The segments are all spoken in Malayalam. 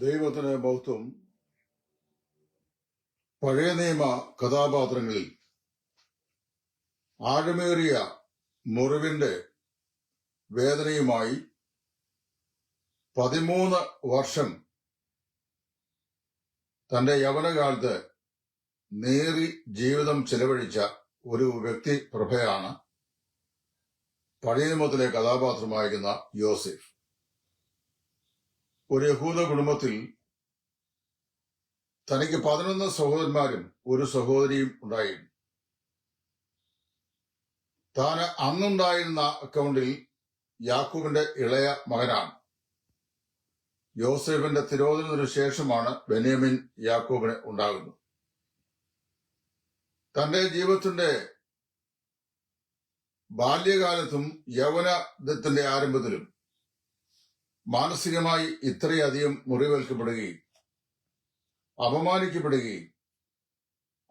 ദൈവത്തിന് ബൗദ്ധം പഴയ നിയമ കഥാപാത്രങ്ങളിൽ ആഴമേറിയ മുറിവിന്റെ വേദനയുമായി 13 വർഷം തന്റെ യൗവനകാലത്ത് നേറി ജീവിതം ചെലവഴിച്ച ഒരു വ്യക്തി പ്രഭയാണ് പഴയ നിയമത്തിലെ കഥാപാത്രമായിരുന്ന യോസേഫ്. ഒരു യഹൂദ കുടുംബത്തിൽ തനിക്ക് 11 സഹോദരന്മാരും ഒരു സഹോദരിയും ഉണ്ടായിരുന്നു. താൻ അന്നുണ്ടായിരുന്ന അക്കൗണ്ടിൽ യാക്കൂബിന്റെ ഇളയ മകനാണ്. യോസേഫിന്റെ തിരോധനത്തിനു ശേഷമാണ് ബെന്യാമിൻ യാക്കൂബിന് ഉണ്ടാകുന്നത്. തന്റെ ജീവിതത്തിന്റെ ബാല്യകാലത്തും യൗവനത്തിന്റെ ആരംഭത്തിലും മാനസികമായി ഇത്രയധികം മുറിവേൽക്കപ്പെടുകയും അപമാനിക്കപ്പെടുകയും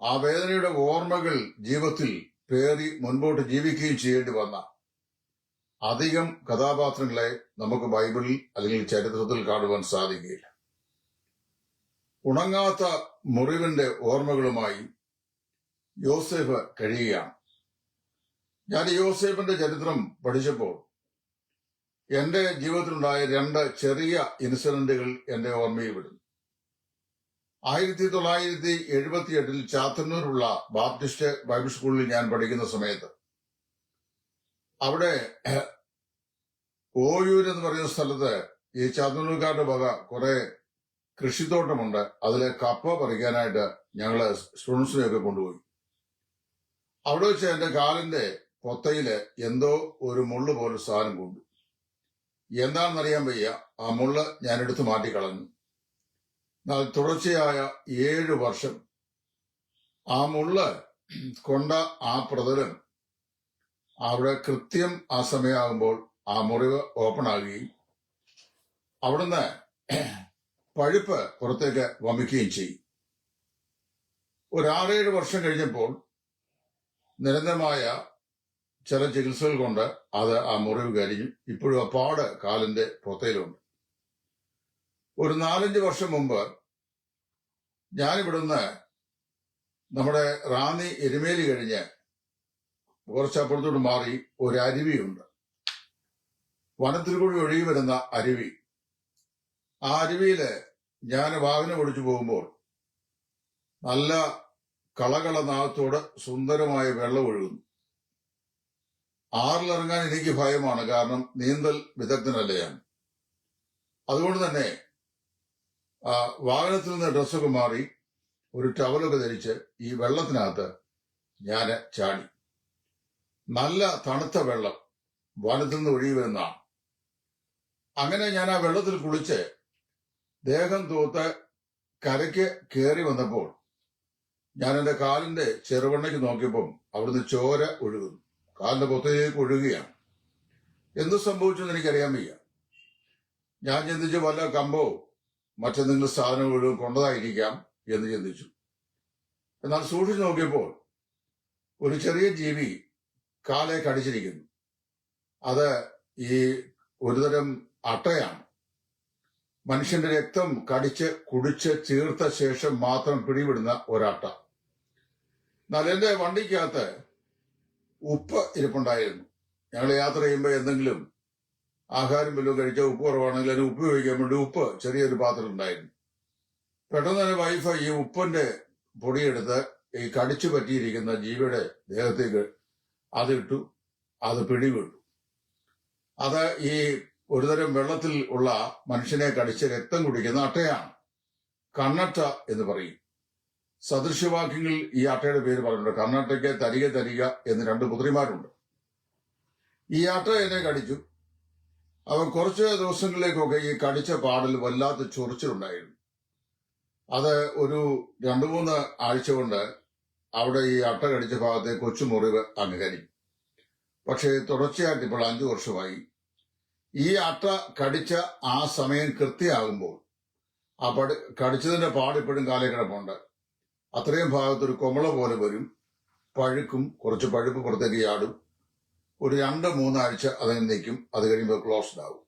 ആ വേദനയുടെ ഓർമ്മകൾ ജീവിതത്തിൽ പേറി മുൻപോട്ട് ജീവിക്കുകയും ചെയ്യേണ്ടി വന്ന അധികം കഥാപാത്രങ്ങളെ നമുക്ക് ബൈബിളിൽ അല്ലെങ്കിൽ ചരിത്രത്തിൽ കാണുവാൻ സാധിക്കുകയില്ല. ഉണങ്ങാത്ത മുറിവിന്റെ ഓർമ്മകളുമായി യോസേഫ് കഴിയുകയാണ്. ഞാൻ യോസേഫിന്റെ ചരിത്രം പഠിച്ചപ്പോൾ എന്റെ ജീവിതത്തിലുണ്ടായ 2 ചെറിയ ഇൻസിഡന്റുകൾ എന്റെ ഓർമ്മയിൽ വിടുന്നു. 1978 ചാത്തന്നൂരുള്ള ബാപ്റ്റിസ്റ്റ് ബൈബിൾ സ്കൂളിൽ ഞാൻ പഠിക്കുന്ന സമയത്ത് അവിടെ ഓയൂർ എന്ന് പറയുന്ന സ്ഥലത്ത് ഈ ചാത്തന്നൂർക്കാരുടെ വക കുറെ കൃഷിത്തോട്ടമുണ്ട്. അതിലെ കപ്പ പറിക്കാനായിട്ട് ഞങ്ങള് സ്റ്റുഡൻസിനെയൊക്കെ കൊണ്ടുപോയി. അവിടെ വെച്ച് എന്റെ കാലിന്റെ പൊത്തയില് എന്തോ ഒരു മുള്ളു പോലെ സാധനം കൊണ്ടു. എന്താണെന്നറിയാൻ വയ്യ. ആ മുള്ള് ഞാൻ എടുത്തു മാറ്റിക്കളഞ്ഞു. തുടർച്ചയായ 7 വർഷം ആ മുള്ള് കൊണ്ട ആ പ്രതലം അവിടെ കൃത്യം ആ സമയമാകുമ്പോൾ ആ മുറിവ് ഓപ്പൺ ആകുകയും അവിടുന്ന് പഴുപ്പ് പുറത്തേക്ക് വമിക്കുകയും ചെയ്യും. ഒരു 6-7 വർഷം കഴിഞ്ഞപ്പോൾ നിരന്തരമായ ചില ചികിത്സകൾ കൊണ്ട് അത് ആ മുറിവ് കരിഞ്ഞു. ഇപ്പോഴും ആ പാട് കാലിന്റെ പൊത്തയിലുണ്ട്. ഒരു 4-5 വർഷം മുമ്പ് ഞാനിവിടുന്ന് നമ്മുടെ റാന്നി എരുമേലി കഴിഞ്ഞ് കുറച്ചപ്പുറത്തോട്ട് മാറി ഒരു അരുവിയുണ്ട്. വനത്തിൽ കൂടി ഒഴുകി വരുന്ന അരുവി. ആ അരുവിയില് ഞാൻ വാഹനം ഓടിച്ചു പോകുമ്പോൾ നല്ല കളകളനാഥത്തോട് സുന്ദരമായ വെള്ളം ഒഴുകുന്നു. ആറിലിറങ്ങാൻ എനിക്ക് ഭയമാണ്. കാരണം നീന്തൽ വിദഗ്ധനല്ല ഞാൻ. അതുകൊണ്ട് തന്നെ വാഹനത്തിൽ നിന്ന് ഡ്രസ്സൊക്കെ മാറി ഒരു ടവലൊക്കെ ധരിച്ച് ഈ വെള്ളത്തിനകത്ത് ഞാൻ ചാടി. നല്ല തണുത്ത വെള്ളം വനത്തിൽ നിന്ന് ഒഴുകി വരുന്നതാണ്. അങ്ങനെ ഞാൻ ആ വെള്ളത്തിൽ കുളിച്ച് ദേഹം തൂത്ത് കരയ്ക്ക് കയറി വന്നപ്പോൾ ഞാൻ എന്റെ കാലിന്റെ ചെറുവണ്ണയ്ക്ക് നോക്കിയപ്പോൾ അവിടുന്ന് ചോര ഒഴുകുന്നു. കാലിന്റെ പൊത്തയിലേക്ക് ഒഴുകുകയാണ്. എന്ത് സംഭവിച്ചെന്ന് എനിക്കറിയാൻ വയ്യ. ഞാൻ ചിന്തിച്ചു വല്ല കമ്പോ മറ്റെന്തെങ്കിലും സാധനങ്ങളും കൊണ്ടതായിരിക്കാം എന്ന് ചിന്തിച്ചു. എന്നാൽ സൂക്ഷിച്ചു നോക്കിയപ്പോൾ ഒരു ചെറിയ ജീവി കാലെ കടിച്ചിരിക്കുന്നു. അത് ഈ ഒരുതരം അട്ടയാണ്. മനുഷ്യന്റെ രക്തം കടിച്ച് കുടിച്ച് ചീർത്ത ശേഷം മാത്രം പിടിവിടുന്ന ഒരട്ട. എന്നാൽ എന്റെ വണ്ടിക്കകത്ത് ഉപ്പ് ഇരിപ്പുണ്ടായിരുന്നു. ഞങ്ങൾ യാത്ര ചെയ്യുമ്പോൾ എന്തെങ്കിലും ആഹാരം വല്ലതും കഴിച്ചാൽ ഉപ്പ് കുറവാണെങ്കിൽ അതിന് ഉപ്പ് ഉപയോഗിക്കാൻ വേണ്ടി ഉപ്പ് ചെറിയൊരു പാത്രം ഉണ്ടായിരുന്നു. പെട്ടെന്ന് തന്നെ വൈഫ് ഈ ഉപ്പിന്റെ പൊടിയെടുത്ത് ഈ കടിച്ചു പറ്റിയിരിക്കുന്ന ജീവിയുടെ ദേഹത്തേക്ക് അതിട്ടു. അത് പിടിവിട്ടു. അത് ഈ ഒരുതരം വെള്ളത്തിൽ ഉള്ള മനുഷ്യനെ കടിച്ച് രക്തം കുടിക്കുന്ന അട്ടയാണ്. കണ്ണട്ട എന്ന് പറയും. സദൃശ്യവാക്യങ്ങളിൽ ഈ അട്ടയുടെ പേര് പറഞ്ഞിട്ടുണ്ട്. കണ്ണട്ടയ്ക്ക് തരിക തരിക എന്ന് 2 പുത്രിമാരുണ്ട്. ഈ അട്ട എന്നെ കടിച്ചു. അവൻ കുറച്ച് ദിവസങ്ങളിലേക്കൊക്കെ ഈ കടിച്ച പാടിൽ വല്ലാത്ത ചൊറിച്ചിലുണ്ടായിരുന്നു. അത് ഒരു 2-3 ആഴ്ച കൊണ്ട് അവിടെ ഈ അട്ട കടിച്ച ഭാഗത്തെ കൊച്ചുമുറിവ് അങ്ങ് കരിഞ്ഞു. പക്ഷേ തുടർച്ചയായിട്ട് ഇപ്പോൾ 5 വർഷമായി ഈ അട്ട കടിച്ച ആ സമയം കൃത്യമാകുമ്പോൾ ആ കടിച്ചതിന്റെ പാടിപ്പോഴും കാലേ കിടപ്പുണ്ട്. അത്രയും ഭാഗത്തൊരു കൊമള പോലെ വരും. പഴുക്കും. കുറച്ച് പഴുപ്പ് പുറത്തേക്ക് ചാടും. ഒരു 2-3 ആഴ്ച അതിന് നിൽക്കും. അത് കഴിയുമ്പോൾ ക്ലോസ്ഡ് ആവും.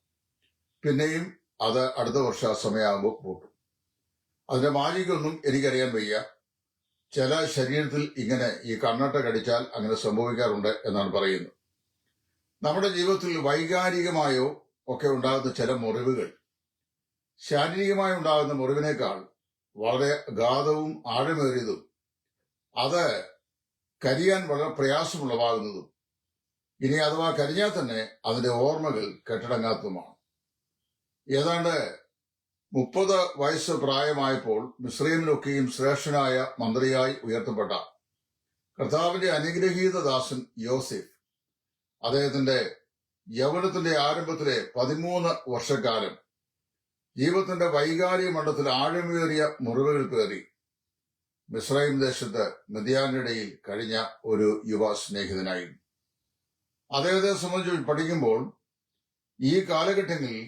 പിന്നെയും അത് അടുത്ത വർഷം ആ സമയമാകുമ്പോൾ പൂട്ടും. അതിന്റെ മാജിക്കൊന്നും എനിക്കറിയാൻ വയ്യ. ചില ശരീരത്തിൽ ഇങ്ങനെ ഈ കണ്ണട്ട കടിച്ചാൽ അങ്ങനെ സംഭവിക്കാറുണ്ട് എന്നാണ് പറയുന്നത്. നമ്മുടെ ജീവിതത്തിൽ വൈകാരികമായോ ഒക്കെ ഉണ്ടാകുന്ന ചില മുറിവുകൾ ശാരീരികമായി ഉണ്ടാകുന്ന മുറിവിനേക്കാൾ വളരെ ഗാധവും ആഴമേറിയതും അത് കരിയാൻ വളരെ പ്രയാസമുളവാകുന്നതും ഇനി അഥവാ കരിഞ്ഞാൽ തന്നെ അതിന്റെ ഓർമ്മകൾ കെട്ടടങ്ങാത്തതുമാണ്. ഏതാണ്ട് 30 വയസ്സ് പ്രായമായപ്പോൾ മിസ്രൈമിലൊക്കെയും ശ്രേഷ്ഠനായ മന്ത്രിയായി ഉയർത്തപ്പെട്ട കർത്താവിന്റെ അനുഗ്രഹീത ദാസൻ യോസേഫ് അദ്ദേഹത്തിന്റെ യൗവനത്തിന്റെ ആരംഭത്തിലെ 13 വർഷക്കാലം ജീവിതത്തിന്റെ വൈകാരിക മണ്ഡലത്തിൽ ആഴമേറിയ മുറിവുകൾ പേറി മിസ്രൈം ദേശത്ത് മിദ്യാനിടയിൽ കഴിഞ്ഞ ഒരു യുവ സ്നേഹിതനായിരുന്നു. അദ്ദേഹത്തെ സംബന്ധിച്ച് പഠിക്കുമ്പോൾ ഈ കാലഘട്ടങ്ങളിൽ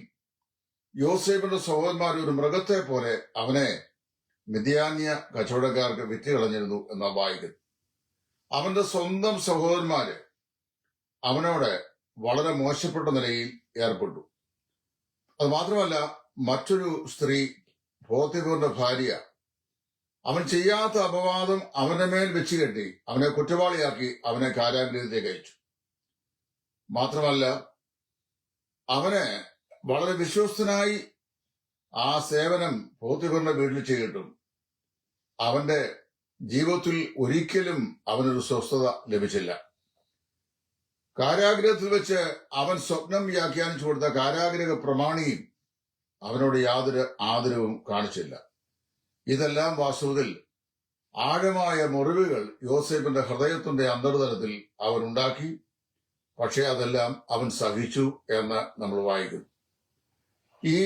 യോസേഫിന്റെ സഹോദരന്മാർ ഒരു മൃഗത്തെ പോലെ അവനെ മിദ്യാന്യ കച്ചവടക്കാർക്ക് വിറ്റ് കളഞ്ഞിരുന്നു എന്ന വായിക്കുന്നു. അവന്റെ സ്വന്തം സഹോദരന്മാര് അവനോട് വളരെ മോശപ്പെട്ട നിലയിൽ ഏർപ്പെട്ടു. അത് മാത്രമല്ല, മറ്റൊരു സ്ത്രീ പോത്തിഫറിന്റെ ഭാര്യ അവൻ ചെയ്യാത്ത അപവാദം അവന്റെ മേൽ വെച്ച് കെട്ടി അവനെ കുറ്റവാളിയാക്കി അവനെ കാരാഗ്രഹത്തിലേക്ക് അയച്ചു. മാത്രമല്ല, അവന് വളരെ വിശ്വസ്തനായി ആ സേവനം പോത്തിഫറിന്റെ വീട്ടിൽ ചെയ്തിട്ടും അവന്റെ ജീവിതത്തിൽ ഒരിക്കലും അവനൊരു സ്വസ്ഥത ലഭിച്ചില്ല. കാരാഗ്രഹത്തിൽ വെച്ച് അവൻ സ്വപ്നം വ്യാഖ്യാനിച്ചു കൊടുത്ത കാരാഗ്രഹ പ്രമാണിയും അവനോട് യാതൊരു ആദരവും കാണിച്ചില്ല. ഇതെല്ലാം വാസ്തവത്തിൽ ആഴമായ മുറിവുകൾ യോസേഫിന്റെ ഹൃദയത്തിന്റെ അന്തർതലത്തിൽ അവൻ ഉണ്ടാക്കി. പക്ഷെ അതെല്ലാം അവൻ സഹിച്ചു എന്ന് നമ്മൾ വായിക്കുന്നു. ഈ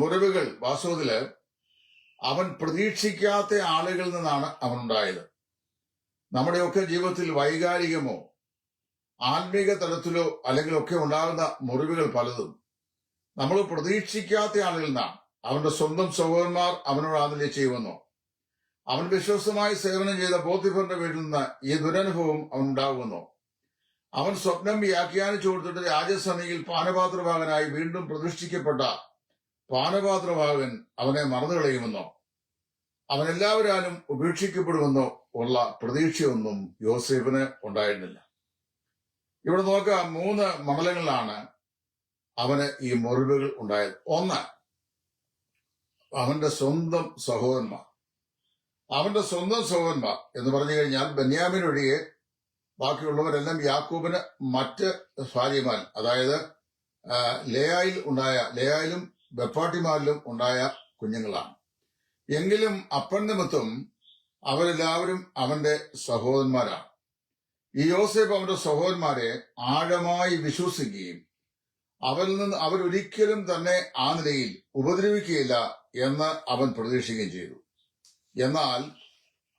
മുറിവുകൾ വാസ്തവത്തില് അവൻ പ്രതീക്ഷിക്കാത്ത ആളുകളിൽ നിന്നാണ് അവനുണ്ടായത്. നമ്മുടെയൊക്കെ ജീവിതത്തിൽ വൈകാരികമോ ആത്മീക തലത്തിലോ അല്ലെങ്കിൽ ഒക്കെ ഉണ്ടാകുന്ന മുറിവുകൾ പലതും നമ്മൾ പ്രതീക്ഷിക്കാത്ത ആളുകളിൽ നിന്നാണ്. അവന്റെ സ്വന്തം സഹോദരന്മാർ അവനോട് ആദില്യം ചെയ്യുമെന്നോ, അവൻ വിശ്വസ്തമായി സേവനം ചെയ്ത പോത്തിഫറിന്റെ വീട്ടിൽ നിന്ന് ഈ ദുരനുഭവം അവനുണ്ടാകുമെന്നോ, അവൻ സ്വപ്നം വ്യാഖ്യാനിച്ചു കൊടുത്തിട്ട് രാജസന്നിധിയിൽ പാനപാത്രവാഹനായി വീണ്ടും പ്രതിഷ്ഠിക്കപ്പെട്ട പാനപാത്രവാഹൻ അവനെ മറന്നു കളയുമെന്നോ, അവൻ എല്ലാവരാലും ഉപേക്ഷിക്കപ്പെടുമെന്നോ ഉള്ള പ്രതീക്ഷയൊന്നും യോസേഫിന് ഉണ്ടായിരുന്നില്ല. ഇവിടെ നോക്കാം, 3 മണ്ഡലങ്ങളിലാണ് അവന് ഈ മുറിവുകൾ ഉണ്ടായത്. ഒന്ന്, അവന്റെ സ്വന്തം സഹോദരന്മാർ. അവന്റെ സ്വന്തം സഹോദരന്മാർ എന്ന് പറഞ്ഞു കഴിഞ്ഞാൽ ബെന്യാമീൻ ഒഴികെ ബാക്കിയുള്ളവരെല്ലാം യാക്കോബിന് മറ്റ് ഭാര്യമാർ, അതായത് ലേയായിലും ബെപ്പാട്ടിമാരിലും ഉണ്ടായ കുഞ്ഞുങ്ങളാണ്. എങ്കിലും അപ്പൻ നിമിത്തം അവരെല്ലാവരും അവന്റെ സഹോദരന്മാരാണ്. ഈ യോസേഫ് അവന്റെ സഹോദരന്മാരെ ആഴമായി വിശ്വസിക്കുകയും അവരിൽ നിന്ന് അവരൊരിക്കലും തന്നെ ആ നിലയിൽ ഉപദ്രവിക്കുകയില്ല എന്ന് അവൻ പ്രതീക്ഷിക്കുകയും ചെയ്തു. എന്നാൽ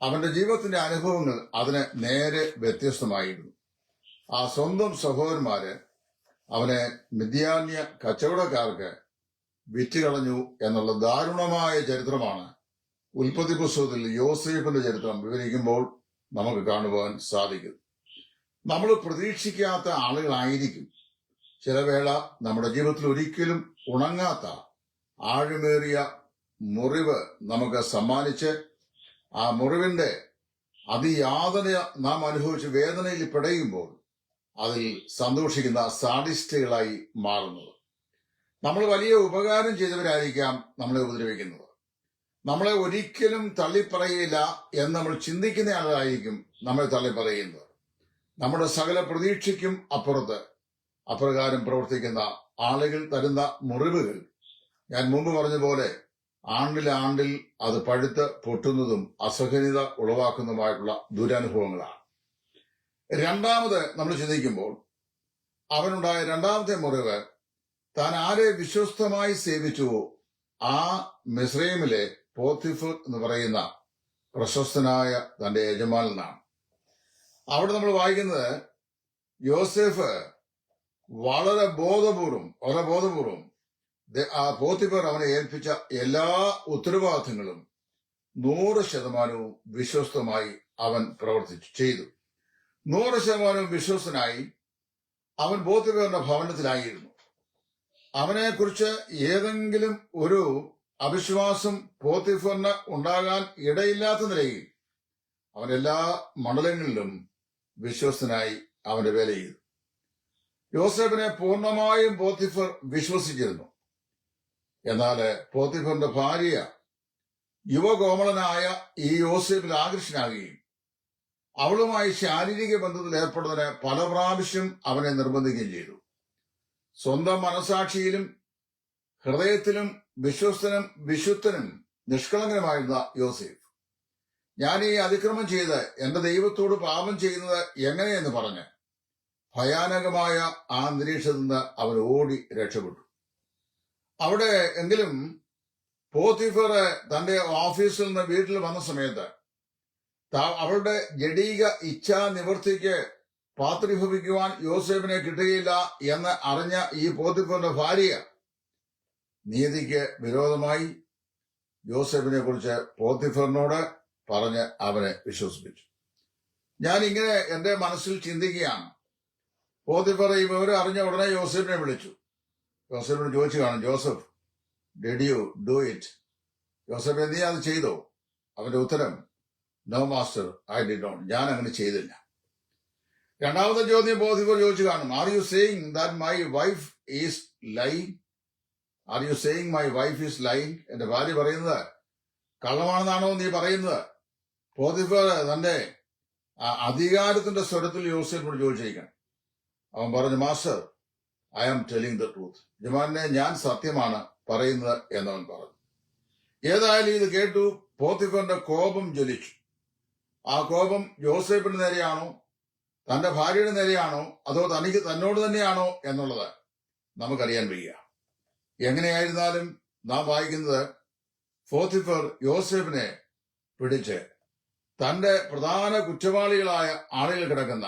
അവന്റെ ജീവിതത്തിന്റെ അനുഭവങ്ങൾ അതിന് നേരെ വ്യത്യസ്തമായിരുന്നു. ആ സ്വന്തം സഹോദരന്മാര് അവനെ മിദ്യാന്യ കച്ചവടക്കാർക്ക് വിറ്റുകളഞ്ഞു എന്നുള്ള ദാരുണമായ ചരിത്രമാണ് ഉൽപ്പത്തി പുസ്തകത്തിൽ യോസേഫിന്റെ ചരിത്രം വിവരിക്കുമ്പോൾ നമുക്ക് കാണുവാൻ സാധിക്കും. നമ്മൾ പ്രതീക്ഷിക്കാത്ത ആളുകളായിരിക്കും ചില വേള നമ്മുടെ ജീവിതത്തിൽ ഒരിക്കലും ഉണങ്ങാത്ത ആഴമേറിയ മുറിവ് നമുക്ക് സമ്മാനിച്ച് ആ മുറിവിന്റെ അതിയാതന നാം അനുഭവിച്ച് വേദനയിൽ പിടയുമ്പോൾ അതിൽ സന്തോഷിക്കുന്ന സാഡിസ്റ്റുകളായി മാറുന്നത്. നമ്മൾ വലിയ ഉപകാരം ചെയ്തവരായിരിക്കാം നമ്മളെ ഉപദ്രവിക്കുന്നത്. നമ്മളെ ഒരിക്കലും തള്ളിപ്പറയില്ല എന്ന് നമ്മൾ ചിന്തിക്കുന്ന ആളായിരിക്കും നമ്മളെ തള്ളിപ്പറയുന്നത്. നമ്മുടെ സകല പ്രതീക്ഷയ്ക്കും അപ്പുറത്ത് അപ്രകാരം പ്രവർത്തിക്കുന്ന ആളുകൾ തരുന്ന മുറിവുകൾ, ഞാൻ മുമ്പ് പറഞ്ഞ പോലെ ആണ്ടിൽ അത് പഴുത്ത് പൊട്ടുന്നതും അസഹനീയത ഉളവാക്കുന്നതുമായിട്ടുള്ള ദുരനുഭവങ്ങളാണ്. രണ്ടാമത് നമ്മൾ ചിന്തിക്കുമ്പോൾ അവനുണ്ടായ രണ്ടാമത്തെ മുറിവ്, താൻ ആരെ വിശ്വസ്തമായി സേവിച്ചുവോ ആ മിസ്രൈമിലെ പോത്തിഫർ എന്ന് പറയുന്ന പ്രശസ്തനായ തന്റെ യജമാനിൽ നിന്നാണ്. അവിടെ നമ്മൾ വായിക്കുന്നത് യോസേഫ് വളരെ ബോധപൂർവം ആ പോത്തിഫർ അവനെ ഏൽപ്പിച്ച എല്ലാ ഉത്തരവാദിത്തങ്ങളും 100% വിശ്വസ്തമായി അവൻ ചെയ്തു. 100% വിശ്വസ്തനായി അവൻ പോത്തിഫറിന്റെ ഭവനത്തിലായിരുന്നു. അവനെക്കുറിച്ച് ഏതെങ്കിലും ഒരു അവിശ്വാസം പോത്തിഫറിന് ഉണ്ടാകാൻ ഇടയില്ലാത്ത നിലയിൽ അവൻ എല്ലാ മണ്ഡലങ്ങളിലും വിശ്വസ്തനായി അവന്റെ വേല ചെയ്തു. യോസേഫിനെ പൂർണ്ണമായും പോത്തിഫർ വിശ്വസിച്ചിരുന്നു. എന്നാൽ പോത്തിഫറിന്റെ ഭാര്യ യുവകോമളനായ ഈ യോസേഫിൽ ആകർഷനാകുകയും അവളുമായി ശാരീരിക ബന്ധത്തിൽ ഏർപ്പെടുന്നതിന് പല പ്രാവശ്യം അവനെ നിർബന്ധിക്കുകയും ചെയ്തു. സ്വന്തം മനസാക്ഷിയിലും ഹൃദയത്തിലും വിശ്വസ്തനും വിശുദ്ധനും നിഷ്കളങ്കനുമായിരുന്ന യോസേഫ്, ഞാൻ ഈ അതിക്രമം ചെയ്ത് എന്റെ ദൈവത്തോട് പാപം ചെയ്യുന്നത് എങ്ങനെയെന്ന് പറഞ്ഞ് ഭയാനകമായ ആ അന്തരീക്ഷത്തിൽ നിന്ന് അവൻ ഓടി രക്ഷപ്പെട്ടു. അവിടെ എങ്കിലും പോത്തിഫർ തന്റെ ഓഫീസിൽ നിന്ന് വീട്ടിൽ വന്ന സമയത്ത് അവളുടെ ജഡീക ഇച്ഛാ നിവൃത്തിക്ക് പാത്രീഭവിക്കുവാൻ യോസേഫിനെ കിട്ടുകയില്ല എന്ന് അറിഞ്ഞ ഈ പോത്തിഫറിന്റെ ഭാര്യ നീതിക്ക് വിരോധമായി യോസേഫിനെ കുറിച്ച് പോത്തിഫറിനോട് പറഞ്ഞ് അവനെ വിശ്വസിപ്പിച്ചു. ഞാൻ ഇങ്ങനെ എന്റെ മനസ്സിൽ ചിന്തിക്കുകയാണ്. പോത്തിഫർ ഈ വിവരം അറിഞ്ഞ ഉടനെ യോസേഫിനെ വിളിച്ചു. യോസേഫിനോട് ചോദിച്ചു കാണും, Joseph, did you do it? Yosef, നീ അത് ചെയ്തോ? അവന്റെ ഉത്തരം, no master, I did not. ഞാൻ അങ്ങനെ ചെയ്തില്ല. രണ്ടാമത്തെ ചോദ്യം പോത്തിഫർ ചോദിച്ചു കാണും, are you saying that my wife is lying? Are you saying my wife is lying? എന്റെ ഭാര്യ പറയുന്നത് കള്ളമാണെന്നാണോ നീ പറയുന്നത്? പോത്തിഫർ തന്റെ അധികാരത്തിന്റെ സ്വരത്തിൽ യോസേഫിനോട് ചോദിച്ചിരിക്കണം. അവൻ പറഞ്ഞു, master, I am telling the truth. യജമാനെ, ഞാൻ സത്യമാണ് പറയുന്നത് എന്നവൻ പറഞ്ഞു. ഏതായാലും ഇത് കേട്ടു പോത്തിഫറിന്റെ കോപം ജ്വലിച്ചു. ആ കോപം യോസേഫിന് നേരെയാണോ, തന്റെ ഭാര്യയുടെ നേരെയാണോ, അതോ തന്നോട് തന്നെയാണോ എന്നുള്ളത് നമുക്കറിയാൻ വയ്യ. എങ്ങനെയായിരുന്നാലും നാം വായിക്കുന്നത് പോത്തിഫർ യോസേഫിനെ പിടിച്ച് തന്റെ പ്രധാന കുറ്റവാളികളായ ആളുകൾ കിടക്കുന്ന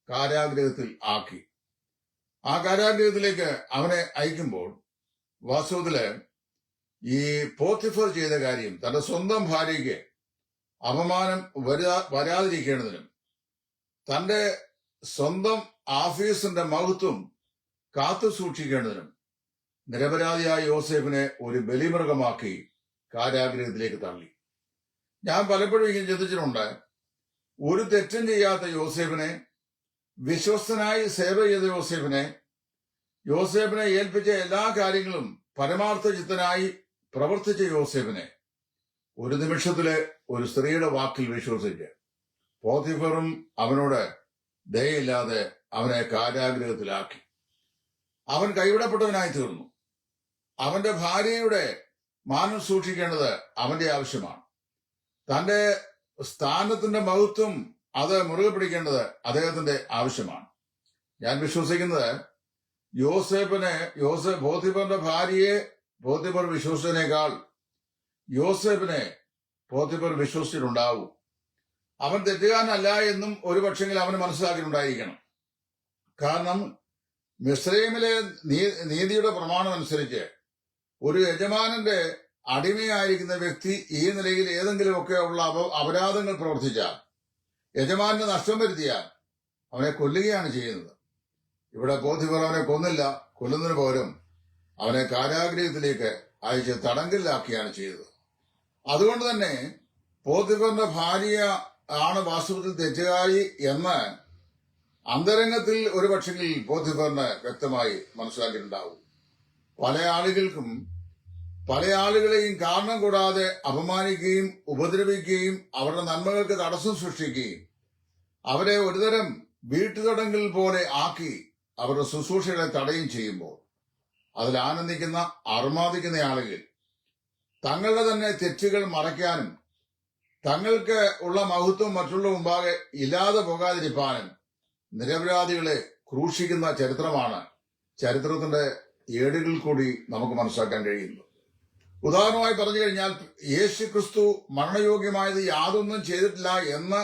കാരാഗ്രഹത്തിൽ ആക്കി. ആ കാരാഗ്രഹത്തിലേക്ക് അവനെ അയക്കുമ്പോൾ വാസ്തവത്തില് ഈ പോത്തിഫർ ചെയ്ത കാര്യം തന്റെ സ്വന്തം ഭാര്യയ്ക്ക് അപമാനം വരാതിരിക്കേണ്ടതിനും തന്റെ സ്വന്തം ഓഫീസിന്റെ മഹത്വം കാത്തു സൂക്ഷിക്കേണ്ടതിനും നിരപരാധിയായ യോസേഫിനെ ഒരു ബലിമൃഗമാക്കി കാരാഗ്രഹത്തിലേക്ക് തള്ളി. ഞാൻ പലപ്പോഴും ഇങ്ങനെ ചിന്തിച്ചിട്ടുണ്ട്, ഒരു തെറ്റും ചെയ്യാത്ത യോസേഫിനെ, വിശ്വസ്തനായി സേവ ചെയ്ത യോസേഫിനെ ഏൽപ്പിച്ച എല്ലാ കാര്യങ്ങളും പരമാർത്ഥ ചിത്തനായി പ്രവർത്തിച്ച യോസേഫിനെ ഒരു നിമിഷത്തിലെ ഒരു സ്ത്രീയുടെ വാക്കിൽ വിശ്വസിച്ച് പോത്തിഫറും അവനോട് ദയയില്ലാതെ അവനെ കാരാഗ്രഹത്തിലാക്കി. അവൻ കൈവിടപ്പെട്ടവനായി തീർന്നു. അവന്റെ ഭാര്യയുടെ മാനം സൂക്ഷിക്കേണ്ടത് അവന്റെ ആവശ്യമാണ്. തന്റെ സ്ഥാനത്തിന്റെ മഹത്വം അത് മുറുകെ പിടിക്കേണ്ടത് അദ്ദേഹത്തിന്റെ ആവശ്യമാണ്. ഞാൻ വിശ്വസിക്കുന്നത് പോത്തിഫറിന്റെ ഭാര്യയെ പോത്തിഫർ വിശ്വസിച്ചതിനേക്കാൾ യോസേഫിനെ പോത്തിഫർ വിശ്വസിച്ചിട്ടുണ്ടാവും. അവൻ തെറ്റുകാരനല്ല എന്നും ഒരു പക്ഷെങ്കിൽ അവന് മനസ്സിലാക്കിയിട്ടുണ്ടായിരിക്കണം. കാരണം മിസ്രൈമിലെ നീതിയുടെ പ്രമാണം അനുസരിച്ച് ഒരു യജമാനന്റെ അടിമയായിരിക്കുന്ന വ്യക്തി ഈ നിലയിൽ ഏതെങ്കിലുമൊക്കെ ഉള്ള അപരാധങ്ങൾ പ്രവർത്തിച്ചാൽ, യജമാനന് നഷ്ടം വരുത്തിയാൽ അവനെ കൊല്ലുകയാണ് ചെയ്യുന്നത്. ഇവിടെ പോത്തിഫർ അവനെ കൊന്നില്ല, കൊല്ലുന്നതിന് പകരം അവനെ കാരാഗ്രഹത്തിലേക്ക് അയച്ച് തടങ്കലിലാക്കിയാണ് ചെയ്തത്. അതുകൊണ്ട് തന്നെ പോത്തിഫറിന്റെ ഭാര്യ ആണ് വാസ്തവത്തിൽ തെറ്റുകാരി എന്ന് അന്തരംഗത്തിൽ ഒരു പക്ഷെങ്കിൽ പോത്തിഫറിന് വ്യക്തമായി മനസ്സിലാക്കിയിട്ടുണ്ടാവും. പല ആളുകളെയും കാരണം കൂടാതെ അപമാനിക്കുകയും ഉപദ്രവിക്കുകയും അവരുടെ നന്മകൾക്ക് തടസ്സം സൃഷ്ടിക്കുകയും അവരെ ഒരുതരം വീട്ടുതടങ്കൽ പോലെ ആക്കി അവരുടെ ശുശ്രൂഷകളെ തടയും ചെയ്യുമ്പോൾ അതിൽ ആനന്ദിക്കുന്ന അർമാദിക്കുന്ന ആളുകൾ തങ്ങളുടെ തന്നെ തെറ്റുകൾ മറയ്ക്കാനും തങ്ങൾക്ക് ഉള്ള മഹത്വം മറ്റുള്ള മുമ്പാകെ ഇല്ലാതെ പോകാതിരിക്കാനും നിരപരാധികളെ ക്രൂശിക്കുന്ന ചരിത്രമാണ് ചരിത്രത്തിന്റെ ഏടുകളിൽ കൂടി നമുക്ക് മനസ്സിലാക്കാൻ കഴിയുന്നത്. ഉദാഹരണമായി പറഞ്ഞു കഴിഞ്ഞാൽ യേശു ക്രിസ്തു മരണയോഗ്യമായത് യാതൊന്നും ചെയ്തിട്ടില്ല എന്ന്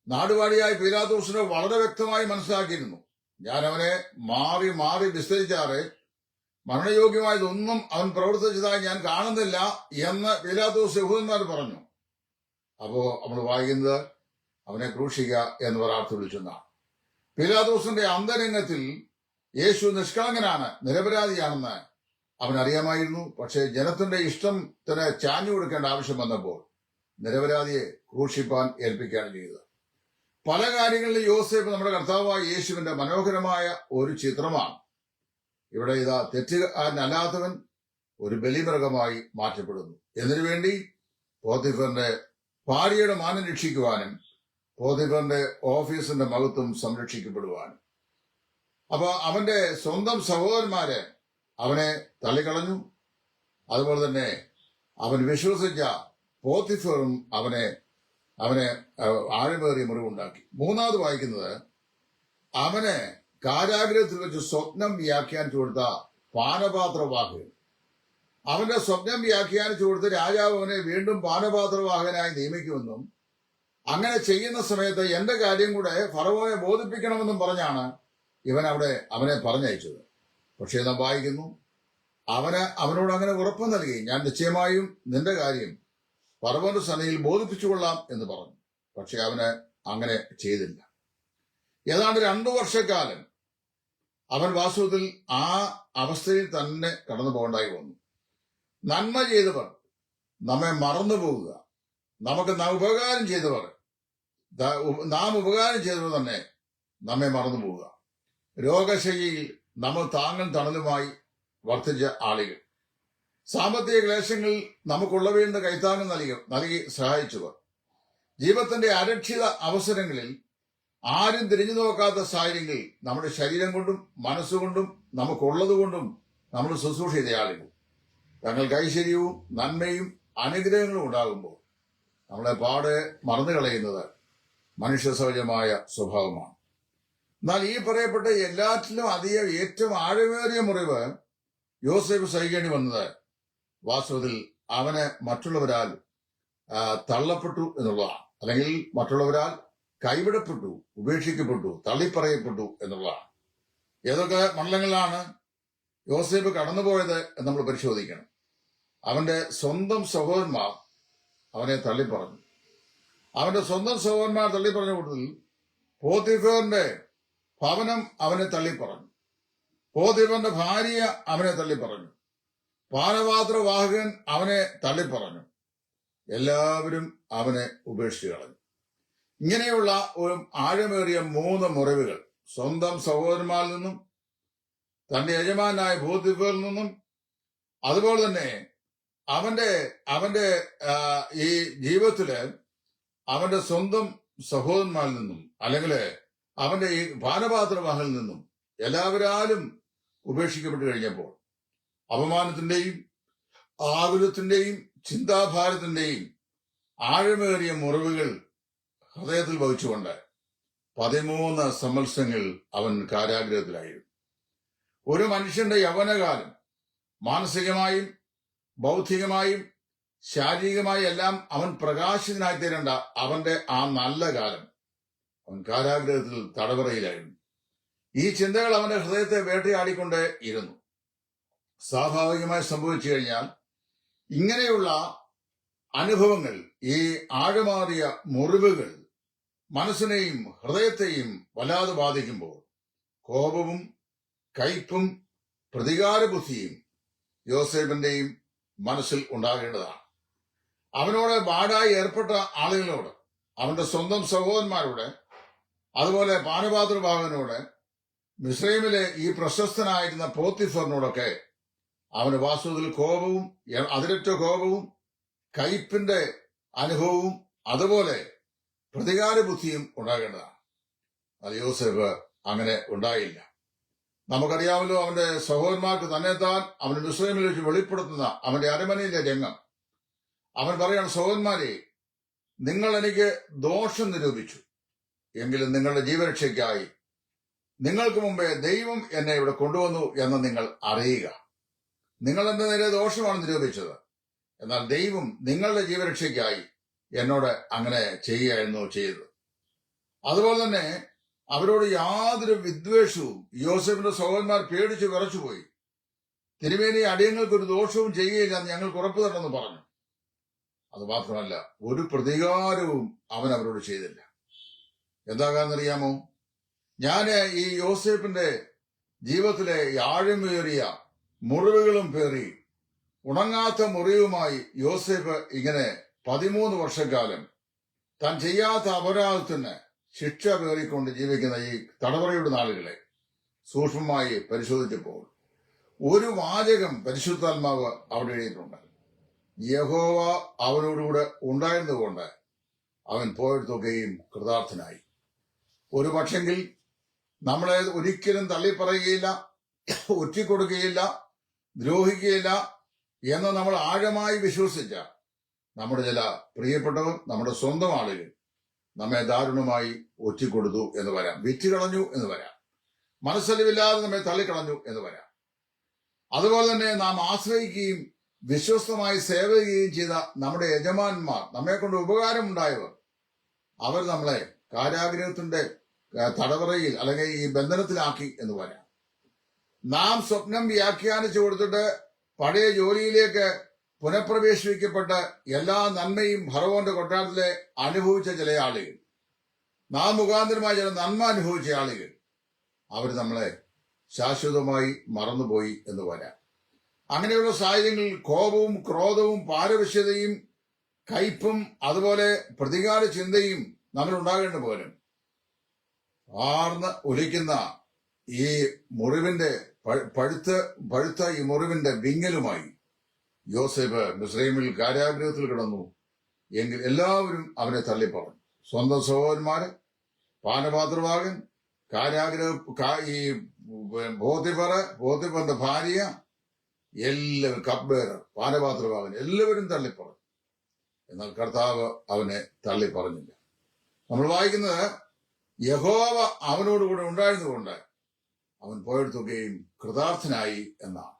നാടുവാഴിയായ പീലാത്തോസിനെ വളരെ വ്യക്തമായി മനസ്സിലാക്കിയിരുന്നു. ഞാൻ അവനെ മാറി മാറി വിസ്തരിച്ചാറ് മരണയോഗ്യമായതൊന്നും അവൻ പ്രവർത്തിച്ചതായി ഞാൻ കാണുന്നില്ല എന്ന് പീലാത്തോസ് യഹൂദന്മാർ പറഞ്ഞു. അപ്പോ നമ്മൾ വായിക്കുന്നത് അവനെ ക്രൂശിക്കുക എന്ന് ഒരാർത്ഥ വിളിച്ചെന്നാണ്. പീലാത്തോസിന്റെ അന്തരംഗത്തിൽ യേശു നിഷ്കളങ്കനാണ്, നിരപരാധിയാണെന്ന് അവനറിയാമായിരുന്നു. പക്ഷേ ജനത്തിന്റെ ഇഷ്ടത്തിന് ചാഞ്ഞു കൊടുക്കേണ്ട ആവശ്യം വന്നപ്പോൾ നിരപരാധിയെ ക്രൂശിപ്പാൻ ഏൽപ്പിക്കുകയാണ് ചെയ്തത്. പല കാര്യങ്ങളിലും യോസേഫ് നമ്മുടെ കർത്താവായ യേശുവിന്റെ മനോഹരമായ ഒരു ചിത്രമാണ്. ഇവിടെ ഇതാ തെറ്റുകാരനല്ലാത്തവൻ ഒരു ബലിമൃഗമായി മാറ്റപ്പെടുന്നു. എന്നതിനു വേണ്ടി പോത്തിഫറിന്റെ ഭാര്യയുടെ മാനം രക്ഷിക്കുവാനും പോത്തിഫറിന്റെ ഓഫീസിന്റെ മഹത്വം സംരക്ഷിക്കപ്പെടുവാനും. അപ്പൊ അവന്റെ സ്വന്തം സഹോദരന്മാരെ അവനെ തള്ളിക്കളഞ്ഞു. അതുപോലെ തന്നെ അവൻ വിശ്വസിച്ച പോത്തിഫറും അവനെ ആഴമേറിയ മുറിവുണ്ടാക്കി. മൂന്നാമത് വായിക്കുന്നത്, അവന് കാരാഗ്രഹത്തിൽ വെച്ച് സ്വപ്നം വ്യാഖ്യാനിച്ചു കൊടുത്ത പാനപാത്രവാഹകൻ. അവന്റെ സ്വപ്നം വ്യാഖ്യാനിച്ചു കൊടുത്ത് രാജാവ് അവനെ വീണ്ടും പാനപാത്രവാഹകനായി നിയമിക്കുമെന്നും അങ്ങനെ ചെയ്യുന്ന സമയത്ത് എന്റെ കാര്യം കൂടെ ഫറവോനെ ബോധിപ്പിക്കണമെന്നും പറഞ്ഞാണ് ഇവൻ അവനെ പറഞ്ഞയച്ചത്. പക്ഷേ നാം വായിക്കുന്നു, അവനോട് അങ്ങനെ ഉറപ്പ് നൽകി, ഞാൻ നിശ്ചയമായും നിന്റെ കാര്യം ഫറവോന്റെ സന്നിധിയിൽ ബോധിപ്പിച്ചുകൊള്ളാം എന്ന് പറഞ്ഞു. പക്ഷെ അവന് അങ്ങനെ ചെയ്തില്ല. ഏതാണ്ട് 2 വർഷക്കാലം അവൻ വാസ്തവത്തിൽ ആ അവസ്ഥയിൽ തന്നെ കടന്നു പോകേണ്ടായി വന്നു. നന്മ ചെയ്തവർ നമ്മെ മറന്നു പോവുക, നമുക്ക് ഉപകാരം ചെയ്തവർ നാം ഉപകാരം ചെയ്തവർ തന്നെ നമ്മെ മറന്നു പോവുക. രോഗശയ്യയിൽ നമ്മൾ താങ്ങും തണലുമായി വർദ്ധിച്ച ആളുകൾ, സാമ്പത്തിക ക്ലേശങ്ങളിൽ നമുക്കുള്ളവയിൽ നിന്ന് കൈത്താങ്ങം നൽകി സഹായിച്ചവർ, ജീവിതത്തിന്റെ അരക്ഷിത അവസരങ്ങളിൽ ആരും തിരിഞ്ഞു നോക്കാത്ത സാഹചര്യങ്ങളിൽ നമ്മുടെ ശരീരം കൊണ്ടും മനസ്സുകൊണ്ടും നമുക്കുള്ളതുകൊണ്ടും നമ്മൾ ശുശ്രൂഷ ചെയ്ത ആളുകൾ, തങ്ങൾക്ക് ഐശ്വര്യവും നന്മയും അനുഗ്രഹങ്ങളും ഉണ്ടാകുമ്പോൾ നമ്മളെ പാടെ മറന്നു കളയുന്നത് മനുഷ്യ സഹജമായ സ്വഭാവമാണ്. എന്നാൽ ഈ പറയപ്പെട്ട എല്ലാറ്റിലും ഏറ്റവും ആഴമേറിയ മുറിവ് യോസേഫ് സഹിക്കേണ്ടി വന്നത് വാസ്തവത്തിൽ അവന് മറ്റുള്ളവരാൽ തള്ളപ്പെട്ടു എന്നുള്ളതാണ്. അല്ലെങ്കിൽ മറ്റുള്ളവരാൽ കൈവിടപ്പെട്ടു, ഉപേക്ഷിക്കപ്പെട്ടു, തള്ളിപ്പറയപ്പെട്ടു എന്നുള്ളതാണ്. ഏതൊക്കെ മണ്ഡലങ്ങളിലാണ് യോസേഫ് കടന്നുപോയത് എന്ന് നമ്മൾ പരിശോധിക്കണം. അവന്റെ സ്വന്തം സഹോദരന്മാർ അവനെ തള്ളിപ്പറഞ്ഞു. അവന്റെ സ്വന്തം സഹോദരന്മാർ തള്ളിപ്പറഞ്ഞ കൂട്ടത്തിൽ പോത്തിഫറിന്റെ ഭവനം അവനെ തള്ളിപ്പറഞ്ഞു. പോത്തിഫറിന്റെ ഭാര്യ അവനെ തള്ളിപ്പറഞ്ഞു. പാനപാത്രവാഹകൻ അവനെ തള്ളിപ്പറഞ്ഞു. എല്ലാവരും അവനെ ഉപേക്ഷിച്ചു കളഞ്ഞു. ഇങ്ങനെയുള്ള ഒരു ആഴമേറിയ 3 മുറിവുകൾ സ്വന്തം സഹോദരന്മാരിൽ നിന്നും, തന്റെ യജമാനായ പോത്തിഫറിൽ നിന്നും, അതുപോലെ തന്നെ അവന്റെ ഈ ജീവിതത്തില് അവന്റെ സ്വന്തം സഹോദരന്മാരിൽ നിന്നും, അല്ലെങ്കിൽ അവന്റെ ഈ പാനപാത്രവാഹനിൽ നിന്നും എല്ലാവരാലും ഉപേക്ഷിക്കപ്പെട്ടു കഴിഞ്ഞപ്പോൾ അപമാനത്തിന്റെയും ആകുലത്തിന്റെയും ചിന്താഭാരത്തിന്റെയും ആഴമേറിയ മുറിവുകൾ ഹൃദയത്തിൽ വഹിച്ചുകൊണ്ട് 13 സംവത്സരങ്ങൾ അവൻ കാരാഗ്രഹത്തിലായിരുന്നു. ഒരു മനുഷ്യന്റെ യൗവനകാലം മാനസികമായും ബൗദ്ധികമായും ശാരീരികമായി എല്ലാം അവൻ പ്രകാശിതനായി തീരേണ്ട അവന്റെ ആ നല്ല കാലം അവൻ കാരാഗ്രഹത്തിൽ തടവറയിലായിരുന്നു. ഈ ചിന്തകൾ അവന്റെ ഹൃദയത്തെ വേട്ടയാടിക്കൊണ്ടേ ഇരുന്നു. സ്വാഭാവികമായി സംഭവിച്ചു കഴിഞ്ഞാൽ ഇങ്ങനെയുള്ള അനുഭവങ്ങൾ, ഈ ആഴമാറിയ മുറിവുകൾ മനസ്സിനെയും ഹൃദയത്തെയും വല്ലാതെ ബാധിക്കുമ്പോൾ കോപവും കയ്പും പ്രതികാരബുദ്ധിയും യോസേഫിന്റെയും മനസ്സിൽ ഉണ്ടാകേണ്ടതാണ്. അവനോട് ബാഡായി ഏർപ്പെട്ട ആളുകളോട്, അവന്റെ സ്വന്തം സഹോദരന്മാരോട്, അതുപോലെ പാനപാത്രഭാവനോട്, മിസ്രൈമിലെ ഈ പ്രശസ്തനായിരുന്ന പോത്തിഫറിനോടൊക്കെ അവന് വാസ്തവത്തിൽ കോപവും, അതിരറ്റ കോപവും, കയ്പിന്റെ അനുഭവവും, അതുപോലെ പ്രതികാര ബുദ്ധിയും ഉണ്ടാകേണ്ടതാണ്. അത് യോസേഫ് അങ്ങനെ ഉണ്ടായില്ല. നമുക്കറിയാമല്ലോ, അവന്റെ സഹോദരന്മാർക്ക് തന്നെത്താൻ അവൻ മിസ്രൈമിൽ വെച്ച് വെളിപ്പെടുത്തുന്ന അവന്റെ അരമനയിലെ രംഗം. അവൻ പറയാണ്, സഹോദരന്മാരെ, നിങ്ങൾ എനിക്ക് ദോഷം നിരൂപിച്ചു, എങ്കിലും നിങ്ങളുടെ ജീവരക്ഷയ്ക്കായി നിങ്ങൾക്ക് മുമ്പേ ദൈവം എന്നെ ഇവിടെ കൊണ്ടുവന്നു എന്ന് നിങ്ങൾ അറിയുക. നിങ്ങൾ എന്റെ നേരെ ദോഷമാണ് നിരൂപിച്ചത്, എന്നാൽ ദൈവം നിങ്ങളുടെ ജീവരക്ഷയ്ക്കായി എന്നോട് അങ്ങനെ ചെയ്യുകയായിരുന്നു ചെയ്തത്. അതുപോലെ തന്നെ അവരോട് യാതൊരു വിദ്വേഷവും യോസേഫിന്റെ സഹോദരന്മാർ പേടിച്ച് വിറച്ചുപോയി. തിരുമേനി, അടിയങ്ങൾക്കൊരു ദോഷവും ചെയ്യുകയില്ല എന്ന് ഞങ്ങൾക്ക് ഉറപ്പു തരണമെന്ന് പറഞ്ഞു. അത് മാത്രമല്ല, ഒരു പ്രതികാരവും അവൻ അവരോട് ചെയ്തില്ല. എന്താ കാരണം അറിയാമോ? ഞാൻ ഈ യോസേഫിന്റെ ജീവിതത്തിലെ ആഴമേറിയ മുറിവുകളും പേറി ഉണങ്ങാത്ത മുറിവുമായി യോസേഫ് ഇങ്ങനെ 13 വർഷക്കാലം താൻ ചെയ്യാത്ത അപരാധത്തിന് ശിക്ഷ പേറിക്കൊണ്ട് ജീവിക്കുന്ന ഈ തടവറയുടെ നാളുകളെ സൂക്ഷ്മമായി പരിശോധിച്ചപ്പോൾ ഒരു വാചകം പരിശുദ്ധാത്മാവ് അവിടെ എഴുതിയിട്ടുണ്ട്. യഹോവ അവനോടുകൂടെ ഉണ്ടായിരുന്നുകൊണ്ട് അവൻ പോയെടുത്തുകയും കൃതാർത്ഥനായി. ഒരു പക്ഷെങ്കിൽ നമ്മളെ ഒരിക്കലും തള്ളിപ്പറയുകയില്ല, ഒറ്റിക്കൊടുക്കുകയില്ല, ദ്രോഹിക്കുകയില്ല എന്ന് നമ്മൾ ആഴമായി വിശ്വസിച്ച നമ്മുടെ ചില പ്രിയപ്പെട്ടവർ, നമ്മുടെ സ്വന്തം ആളുകൾ നമ്മെ ദാരുണമായി ഒറ്റിക്കൊടുത്തു എന്ന് വരാം, വിറ്റുകളഞ്ഞു എന്ന് വരാം, മനസ്സലിവില്ലാതെ നമ്മെ തള്ളിക്കളഞ്ഞു എന്ന് വരാം. അതുപോലെ തന്നെ നാം ആശ്രയിക്കുകയും വിശ്വസ്തമായി സേവ ചെയ്യുകയും ചെയ്ത നമ്മുടെ യജമാന്മാർ, നമ്മെ കൊണ്ട് ഉപകാരമുണ്ടായവർ, അവർ നമ്മളെ കാരാഗ്രഹത്തിന്റെ തടവറയിൽ അല്ലെങ്കിൽ ഈ ബന്ധനത്തിലാക്കി എന്ന് പറയാം. നാം സ്വപ്നം വ്യാഖ്യാനിച്ചു കൊടുത്തിട്ട് പഴയ ജോലിയിലേക്ക് പുനഃപ്രവേശിപ്പിക്കപ്പെട്ട് എല്ലാ നന്മയും ഫറവോന്റെ കൊട്ടാരത്തിലെ അനുഭവിച്ച ചില ആളുകൾ, നാം മുഖാന്തരമായി ചില നന്മ അനുഭവിച്ച ആളുകൾ, അവർ നമ്മളെ ശാശ്വതമായി മറന്നുപോയി എന്ന് വരാം. അങ്ങനെയുള്ള സാഹചര്യങ്ങളിൽ കോപവും ക്രോധവും പാരവശ്യതയും കയ്പും അതുപോലെ പ്രതികാര ചിന്തയും നമ്മൾ ഉണ്ടാകേണ്ട പോലും ആർന്ന് ഒലിക്കുന്ന ഈ മുറിവിന്റെ പഴുത്ത ഈ മുറിവിന്റെ വിങ്ങലുമായി യോസേഫ് മിസ്രൈമിൽ കാരാഗ്രഹത്തിൽ കിടന്നു. എങ്കിൽ എല്ലാവരും അവനെ തള്ളിപ്പറഞ്ഞു. സ്വന്തം സഹോദരന്മാര്, പാനപാത്രവാകൻ, ഈ പോത്തിഫറിന്റെ ഭാര്യ, എല്ലാവരും കപ്ബേറർ, പാനപാത്രവാകൻ, എല്ലാവരും തള്ളിപ്പറഞ്ഞു. എന്നാൽ കർത്താവ് അവനെ തള്ളിപ്പറഞ്ഞില്ല. നമ്മൾ വായിക്കുന്നത് യഹോവ അവനോടുകൂടെ ഉണ്ടായിരുന്നുകൊണ്ട് അവൻ പോയെടുത്തുകയും കൃതാർത്ഥനായി എന്നാണ്.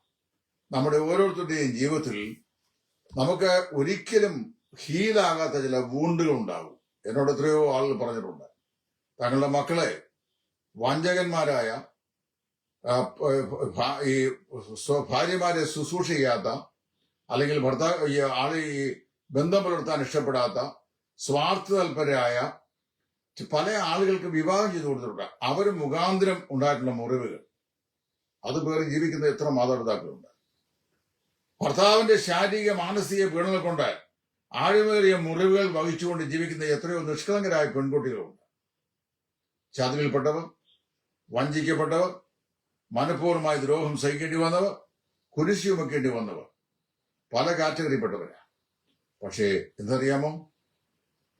നമ്മുടെ ഓരോരുത്തരുടെയും ജീവിതത്തിൽ നമുക്ക് ഒരിക്കലും ഹീലാകാത്ത ചില വൂണ്ടുകൾ ഉണ്ടാകും. എന്നോട് എത്രയോ ആളുകൾ പറഞ്ഞിട്ടുണ്ട്, തങ്ങളുടെ മക്കളെ വഞ്ചകന്മാരായ ഈ ഭാര്യമാരെ ശുശ്രൂഷ ചെയ്യാത്ത, അല്ലെങ്കിൽ ഈ ബന്ധം പുലർത്താൻ ഇഷ്ടപ്പെടാത്ത, സ്വാർത്ഥ തൽപരരായ പല ആളുകൾക്ക് വിവാഹം ചെയ്തു കൊടുത്തിട്ടുണ്ട്. അവർ മുഖാന്തരം ഉണ്ടായിട്ടുള്ള മുറിവുകൾ അത് പേറി ജീവിക്കുന്ന എത്ര മാതാപിതാക്കളുണ്ട്. ഭർത്താവിന്റെ ശാരീരിക മാനസിക പീഡനങ്ങൾ കൊണ്ട് ആഴമേറിയ മുറിവുകൾ വഹിച്ചുകൊണ്ട് ജീവിക്കുന്ന എത്രയോ നിഷ്കളങ്കരായ പെൺകുട്ടികളുണ്ട്. ചതിവിൽപ്പെട്ടവർ, വഞ്ചിക്കപ്പെട്ടവർ, മനഃപൂർവ്വമായി ദ്രോഹം സഹിക്കേണ്ടി വന്നവർ, കുരിശ് ചുമക്കേണ്ടി വന്നവർ, പല കാറ്റഗറിപ്പെട്ടവരാ. പക്ഷേ എന്തറിയാമോ,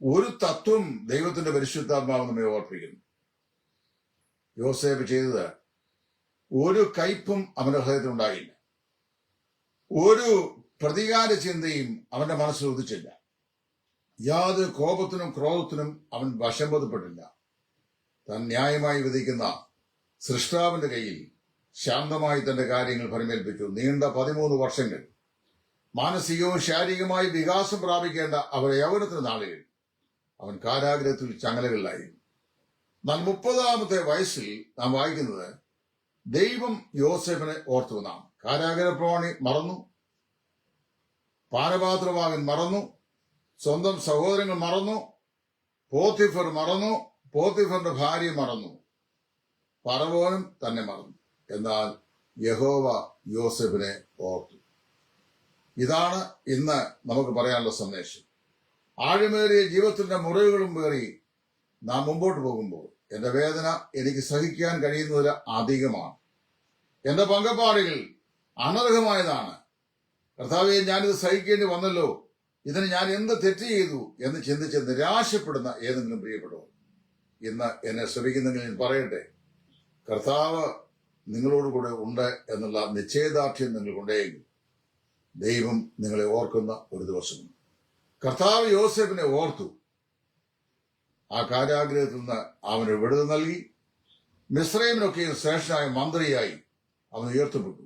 ഒരു തത്വം ദൈവത്തിന്റെ പരിശുദ്ധാത്മാവ് നമ്മെ ഓർപ്പിക്കുന്നു. യോസേഫ് ചെയ്തത് ഒരു കയ്പും അവന്റെ ഹൃദയത്തിലുണ്ടായില്ല, ഒരു പ്രതികാര ചിന്തയും അവന്റെ മനസ്സിൽ ഉദിച്ചില്ല, യാതൊരു കോപത്തിനും ക്രോധത്തിനും അവൻ വശംവദപ്പെട്ടില്ല. താൻ ന്യായമായി വിധിക്കുന്ന സൃഷ്ടാവിന്റെ കയ്യിൽ ശാന്തമായി തന്റെ കാര്യങ്ങൾ ഫലമേൽപ്പിച്ചു. നീണ്ട 13 വർഷങ്ങൾ മാനസികവും ശാരീരികമായി വികാസം പ്രാപിക്കേണ്ട അവരെ യൗവനത്തിന് നാളുകൾ അവൻ കാരാഗ്രഹത്തിൽ ചങ്ങലകളിലായിരുന്നു. എന്നാൽ 30-ാമത്തെ വയസ്സിൽ നാം വായിക്കുന്നത് ദൈവം യോസേഫിനെ ഓർത്തു. നാം കാരാഗ്രഹപ്രമാണി മറന്നു, പാനപാത്രവാകൻ മറന്നു, സ്വന്തം സഹോദരങ്ങൾ മറന്നു, പോത്തിഫർ മറന്നു, പോത്തിഫറിന്റെ ഭാര്യ മറന്നു, ഫറവോനും തന്നെ മറന്നു. എന്നാൽ യഹോവ യോസേഫിനെ ഓർത്തു. ഇതാണ് ഇന്ന് നമുക്ക് പറയാനുള്ള സന്ദേശം. ആഴമേറിയ ജീവിതത്തിന്റെ മുറിവുകളും പേറി നാം മുമ്പോട്ട് പോകുമ്പോൾ എന്റെ വേദന എനിക്ക് സഹിക്കാൻ കഴിയുന്നതിൽ അധികമാണ്. എന്റെ പങ്കപ്പാടുകൾ അനർഹമായതാണ്. കർത്താവേ, ഞാനിത് സഹിക്കേണ്ടി വന്നല്ലോ, ഇതിന് ഞാൻ എന്ത് തെറ്റ് ചെയ്തു എന്ന് ചിന്തിച്ച് നിരാശപ്പെടുന്ന ഏതെങ്കിലും പ്രിയപ്പെട്ടവർ ഇന്ന് എന്നെ ശ്രമിക്കുന്നെങ്കിൽ ഞാൻ പറയട്ടെ, കർത്താവ് നിങ്ങളോടുകൂടെ ഉണ്ട് എന്നുള്ള നിശ്ചയദാർഢ്യം നിങ്ങൾക്കുണ്ടെങ്കിൽ ദൈവം നിങ്ങളെ ഓർക്കുന്ന ഒരു ദിവസമുണ്ട്. കർത്താവ് യോസേഫിനെ ഓർത്തു. ആ കാരാഗ്രഹത്തിൽ നിന്ന് അവന് വിടുതൽ നൽകി. മിസ്രൈമിനൊക്കെയും ശ്രേഷ്ഠനായ മന്ത്രിയായി അവൻ ഉയർത്തപ്പെട്ടു.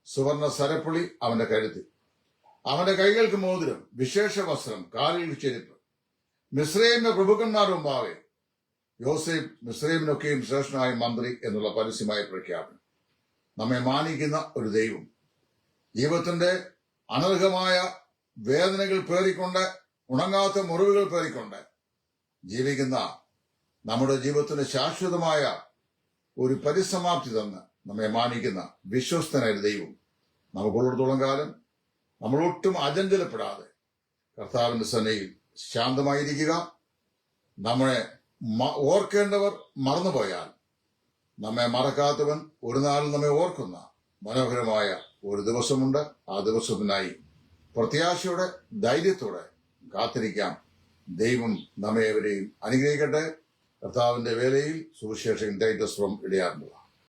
സുവർണ സരപ്പുളി അവന്റെ കഴുത്തിൽ, അവന്റെ കൈകൾക്ക് മോതിരം, വിശേഷ വസ്ത്രം, കാലിൽ ചെരുപ്പ്. മിസ്രൈമിന്റെ പ്രഭുക്കന്മാർ മുമ്പാകെ യോസേഫ് മിസ്രൈമിനൊക്കെയും ശ്രേഷ്ഠനായ മന്ത്രി എന്നുള്ള പരസ്യമായ പ്രഖ്യാപനം. നമ്മെ മാനിക്കുന്ന ഒരു ദൈവം, ജീവിതത്തിന്റെ അനർഹമായ വേദനകൾ പേറിക്കൊണ്ട്, ഉണങ്ങാത്ത മുറിവുകൾ പേറിക്കൊണ്ട് ജീവിക്കുന്ന നമ്മുടെ ജീവിതത്തിന് ശാശ്വതമായ ഒരു പരിസമാപ്തി തന്ന് നമ്മെ മാനിക്കുന്ന വിശ്വസ്തനായ ദൈവം നമുക്കുള്ളിടത്തോളം കാലം നമ്മൾ ഒട്ടും അചഞ്ചലപ്പെടാതെ കർത്താവിന്റെ സന്നയിൽ ശാന്തമായിരിക്കുക. നമ്മെ ഓർക്കേണ്ടവർ മറന്നുപോയാൽ നമ്മെ മറക്കാത്തവൻ ഒരു നാൾ നമ്മെ ഓർക്കുന്ന മനോഹരമായ ഒരു ദിവസമുണ്ട്. ആ ദിവസത്തിനായി പ്രത്യാശയോടെ ധൈര്യത്തോടെ കാത്തിരിക്കാം. ദൈവം നമ്മെ ഏവരെയും അനുഗ്രഹിക്കട്ടെ. കർത്താവിന്റെ വേലയിൽ സുവിശേഷകൻ ടൈറ്റസ് ഫ്രം ഇടയാറുണ്ട്.